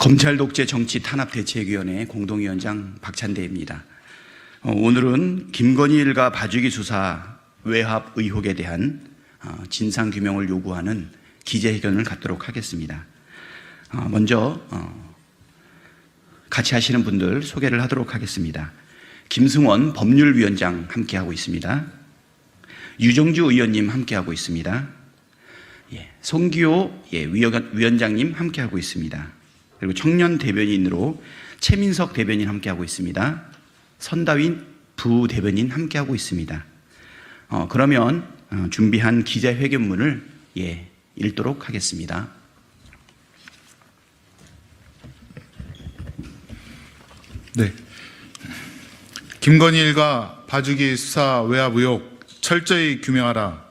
검찰 독재 정치 탄압 대책위원회 공동위원장 박찬대입니다. 오늘은 김건희 일가 봐주기 수사 외압 의혹에 대한 진상 규명을 요구하는 기자회견을 갖도록 하겠습니다. 먼저 같이 하시는 분들 소개를 하도록 하겠습니다. 김승원 법률위원장 함께하고 있습니다. 유정주 의원님 함께하고 있습니다. 송기호 위원장님 함께하고 있습니다. 그리고 청년 대변인으로 최민석 대변인 함께하고 있습니다. 선다윈 부대변인 함께하고 있습니다. 그러면 준비한 기자회견문을 읽도록 하겠습니다. 네. 김건희 일가 봐주기 수사 외압 의혹 철저히 규명하라.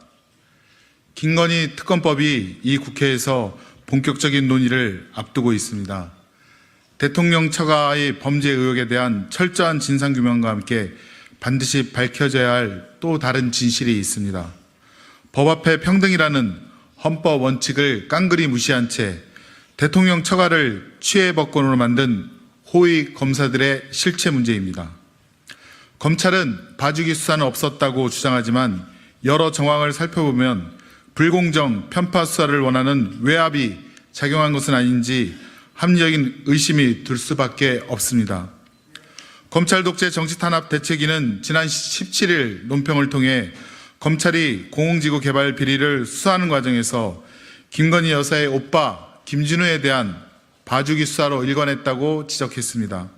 김건희 특검법이 이 국회에서 본격적인 논의를 앞두고 있습니다. 대통령 처가의 범죄 의혹에 대한 철저한 진상규명과 함께 반드시 밝혀져야 할 또 다른 진실이 있습니다. 법 앞에 평등이라는 헌법 원칙을 깡그리 무시한 채 대통령 처가를 취해법권으로 만든 호위 검사들의 실체 문제입니다. 검찰은 봐주기 수사는 없었다고 주장하지만 여러 정황을 살펴보면 불공정, 편파 수사를 원하는 외압이 작용한 것은 아닌지 합리적인 의심이 들 수밖에 없습니다. 검찰 독재 정치 탄압 대책위는 지난 17일 논평을 통해 검찰이 공공지구 개발 비리를 수사하는 과정에서 김건희 여사의 오빠 김진우에 대한 봐주기 수사로 일관했다고 지적했습니다.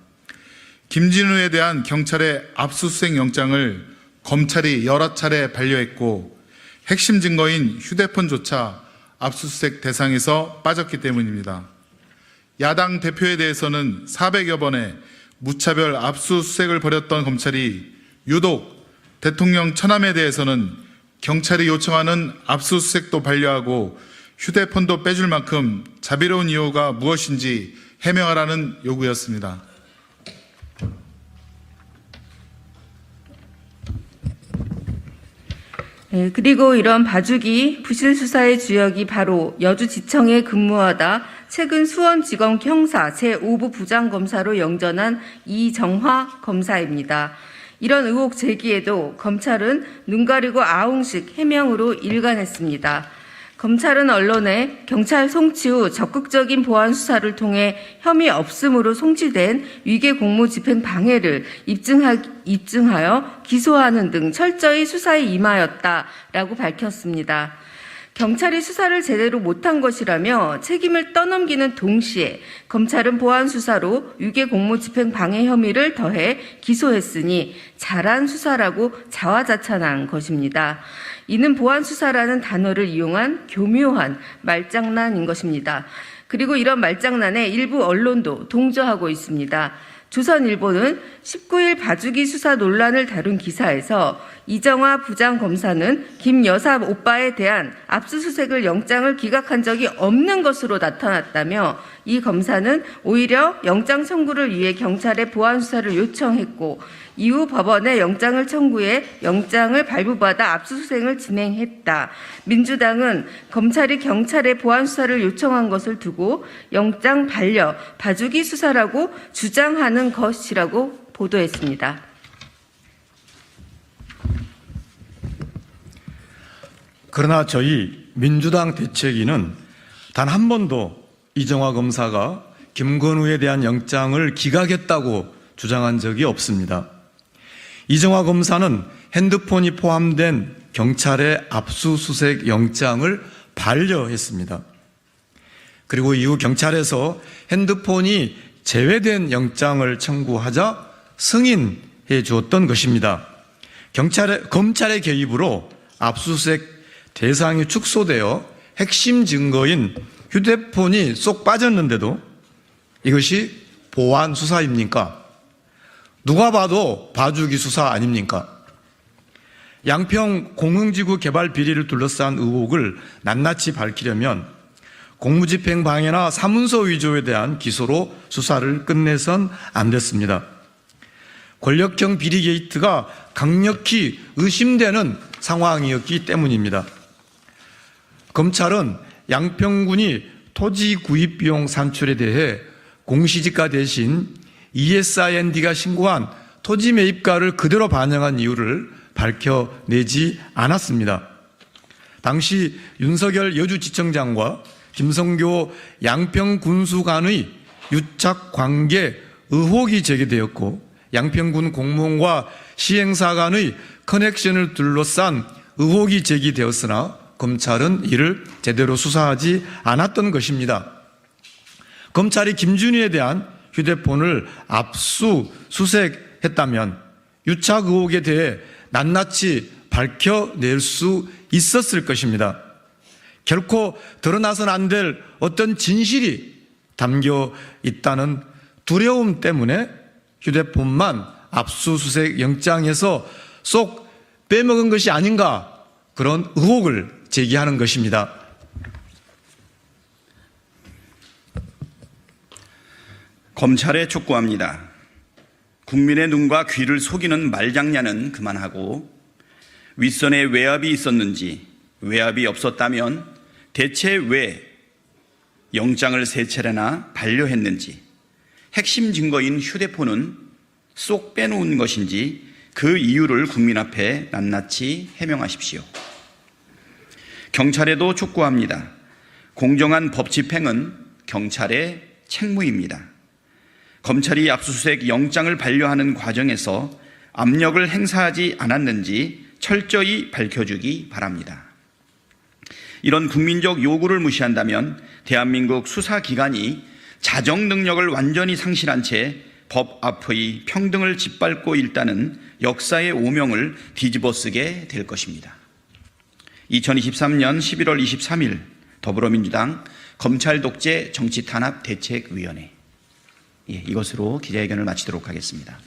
김진우에 대한 경찰의 압수수색 영장을 검찰이 여러 차례 반려했고 핵심 증거인 휴대폰조차 압수수색 대상에서 빠졌기 때문입니다. 야당 대표에 대해서는 400여 번의 무차별 압수수색을 벌였던 검찰이 유독 대통령 처남에 대해서는 경찰이 요청하는 압수수색도 반려하고 휴대폰도 빼줄 만큼 자비로운 이유가 무엇인지 해명하라는 요구였습니다. 그리고 이런 봐주기 부실 수사의 주역이 바로 여주지청에 근무하다 최근 수원지검 형사 제5부 부장검사로 영전한 이정화 검사입니다. 이런 의혹 제기에도 검찰은 눈 가리고 아웅식 해명으로 일관했습니다. 검찰은 언론에 경찰 송치 후 적극적인 보안 수사를 통해 혐의 없음으로 송치된 위계 공무 집행 방해를 입증하여 기소하는 등 철저히 수사에 임하였다라고 밝혔습니다. 경찰이 수사를 제대로 못한 것이라며 책임을 떠넘기는 동시에 검찰은 보안 수사로 위계 공무 집행 방해 혐의를 더해 기소했으니 잘한 수사라고 자화자찬한 것입니다. 이는 보안 수사라는 단어를 이용한 교묘한 말장난인 것입니다. 그리고 이런 말장난에 일부 언론도 동조하고 있습니다. 조선일보는 19일 봐주기 수사 논란을 다룬 기사에서 이정화 부장검사는 김 여사 오빠에 대한 압수수색을 영장을 기각한 적이 없는 것으로 나타났다며 이 검사는 오히려 영장 청구를 위해 경찰에 보안 수사를 요청했고 이후 법원에 영장을 청구해 영장을 발부받아 압수수색을 진행했다. 민주당은 검찰이 경찰에 보안 수사를 요청한 것을 두고 영장 반려, 봐주기 수사라고 주장하는 것이라고 보도했습니다. 그러나 저희 민주당 대책위는 단 한 번도 이정화 검사가 김건우에 대한 영장을 기각했다고 주장한 적이 없습니다. 이정화 검사는 핸드폰이 포함된 경찰의 압수수색 영장을 반려했습니다. 그리고 이후 경찰에서 핸드폰이 제외된 영장을 청구하자 승인해 주었던 것입니다. 검찰의 개입으로 압수수색 대상이 축소되어 핵심 증거인 휴대폰이 쏙 빠졌는데도 이것이 보안 수사입니까? 누가 봐도 봐주기 수사 아닙니까? 양평 공흥지구 개발 비리를 둘러싼 의혹을 낱낱이 밝히려면 공무집행 방해나 사문서 위조에 대한 기소로 수사를 끝내선 안 됐습니다. 권력형 비리 게이트가 강력히 의심되는 상황이었기 때문입니다. 검찰은 양평군이 토지 구입 비용 산출에 대해 공시지가 대신 ESIND가 신고한 토지 매입가를 그대로 반영한 이유를 밝혀내지 않았습니다. 당시 윤석열 여주지청장과 김성교 양평군수 간의 유착 관계 의혹이 제기되었고 양평군 공무원과 시행사 간의 커넥션을 둘러싼 의혹이 제기되었으나 검찰은 이를 제대로 수사하지 않았던 것입니다. 검찰이 김준희에 대한 휴대폰을 압수수색했다면 유착 의혹에 대해 낱낱이 밝혀낼 수 있었을 것입니다. 결코 드러나서는 안 될 어떤 진실이 담겨 있다는 두려움 때문에 휴대폰만 압수수색 영장에서 쏙 빼먹은 것이 아닌가, 그런 의혹을 제기하는 것입니다. 검찰에 촉구합니다. 국민의 눈과 귀를 속이는 말장난은 그만하고 윗선에 외압이 있었는지, 외압이 없었다면 대체 왜 영장을 세 차례나 반려했는지, 핵심 증거인 휴대폰은 쏙 빼놓은 것인지 그 이유를 국민 앞에 낱낱이 해명하십시오. 경찰에도 촉구합니다. 공정한 법 집행은 경찰의 책무입니다. 검찰이 압수수색 영장을 반려하는 과정에서 압력을 행사하지 않았는지 철저히 밝혀주기 바랍니다. 이런 국민적 요구를 무시한다면 대한민국 수사기관이 자정 능력을 완전히 상실한 채 법 앞의 평등을 짓밟고 일다는 역사의 오명을 뒤집어쓰게 될 것입니다. 2023년 11월 23일 더불어민주당 검찰 독재 정치 탄압 대책위원회, 이것으로 기자회견을 마치도록 하겠습니다.